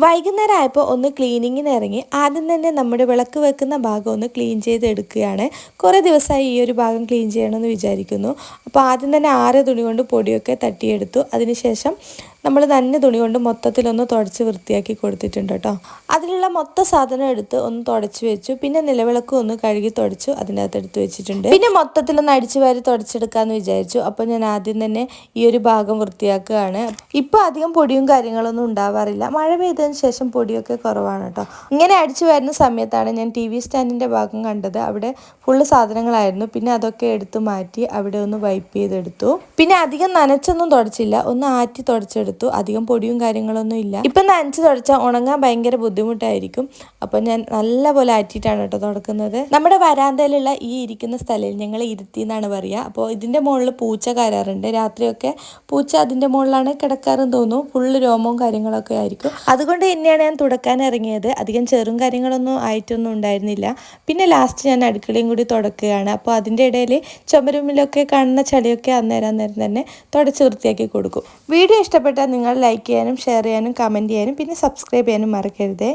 വൈകുന്നേരം ആയപ്പോൾ ഒന്ന് ക്ലീനിങ്ങിന് ഇറങ്ങി. ആദ്യം തന്നെ നമ്മുടെ വിളക്ക് വെക്കുന്ന ഭാഗം ഒന്ന് ക്ലീൻ ചെയ്തെടുക്കുകയാണ്. കുറേ ദിവസമായി ഈ ഒരു ഭാഗം ക്ലീൻ ചെയ്യണമെന്ന് വിചാരിക്കുന്നു. അപ്പോൾ ആദ്യം തന്നെ ആറ് തുണി കൊണ്ട് പൊടിയൊക്കെ തട്ടിയെടുത്തു. അതിനുശേഷം നമ്മൾ നനഞ്ഞ തുണി കൊണ്ട് മൊത്തത്തിലൊന്ന് തുടച്ച് വൃത്തിയാക്കി കൊടുത്തിട്ടുണ്ട് കേട്ടോ. അതിലുള്ള മൊത്തം സാധനം എടുത്ത് ഒന്ന് തുടച്ച് വെച്ചു. പിന്നെ നിലവിളക്കും ഒന്ന് കഴുകി തുടച്ചു അതിനകത്ത് എടുത്ത് വെച്ചിട്ടുണ്ട്. പിന്നെ മൊത്തത്തിലൊന്ന് അടിച്ചു വാരി തുടച്ചെടുക്കാമെന്ന് വിചാരിച്ചു. അപ്പോൾ ഞാൻ ആദ്യം തന്നെ ഈ ഒരു ഭാഗം വൃത്തിയാക്കുകയാണ്. ഇപ്പോൾ അധികം പൊടിയും കാര്യങ്ങളൊന്നും ഉണ്ടാവാറില്ല. മഴ പെയ്തതിന് ശേഷം പൊടിയൊക്കെ കുറവാണ് കേട്ടോ. ഇങ്ങനെ അടിച്ചു വരുന്ന സമയത്താണ് ഞാൻ ടി വി സ്റ്റാൻഡിൻ്റെ ഭാഗം കണ്ടത്. അവിടെ ഫുള്ള് സാധനങ്ങളായിരുന്നു. പിന്നെ അതൊക്കെ എടുത്ത് മാറ്റി അവിടെ ഒന്ന് വൈപ്പ് ചെയ്തെടുത്തു. പിന്നെ അധികം നനച്ചൊന്നും തുടച്ചില്ല, ഒന്ന് ആറ്റി തുടച്ചെടുത്തു. അധികം പൊടിയും കാര്യങ്ങളൊന്നും ഇല്ല. ഇപ്പം നനച്ച് തുടച്ചാൽ ഉണങ്ങാൻ ഭയങ്കര ബുദ്ധിമുട്ടായിരിക്കും. അപ്പം ഞാൻ നല്ലപോലെ ആറ്റിയിട്ടാണ് കേട്ടോ തുടക്കുന്നത്. നമ്മുടെ വരാന്തയിലുള്ള ഈ ഇരിക്കുന്ന സ്ഥലയിൽ ഞങ്ങൾ ഇരുത്തി എന്നാണ് പറയുക. അപ്പോൾ ഇതിൻ്റെ മുകളിൽ പൂച്ച കയറാറുണ്ട്. രാത്രിയൊക്കെ പൂച്ച അതിൻ്റെ മുകളിലാണ് കിടക്കാറെന്ന് തോന്നുന്നു. ഫുള്ള് രോമവും കാര്യങ്ങളൊക്കെ ആയിരിക്കും. അതുകൊണ്ട് തന്നെയാണ് ഞാൻ തുടക്കാൻ ഇറങ്ങിയത്. അധികം ചെറും കാര്യങ്ങളൊന്നും ആയിട്ടൊന്നും ഉണ്ടായിരുന്നില്ല. പിന്നെ ലാസ്റ്റ് ഞാൻ അടുക്കളയും കൂടി തുടക്കുകയാണ്. അപ്പോൾ അതിൻ്റെ ഇടയിൽ ചുമരുമ്മിലൊക്കെ കാണുന്ന ചളിയൊക്കെ അന്നേരം തന്നെ തുടച്ച് വൃത്തിയാക്കി കൊടുക്കും. വീഡിയോ ഇഷ്ടപ്പെട്ടാൽ നിങ്ങൾ ലൈക്ക് ചെയ്യാനും ഷെയർ ചെയ്യാനും കമൻറ്റ് ചെയ്യാനും പിന്നെ സബ്സ്ക്രൈബ് ചെയ്യാനും മറക്കരുതേ.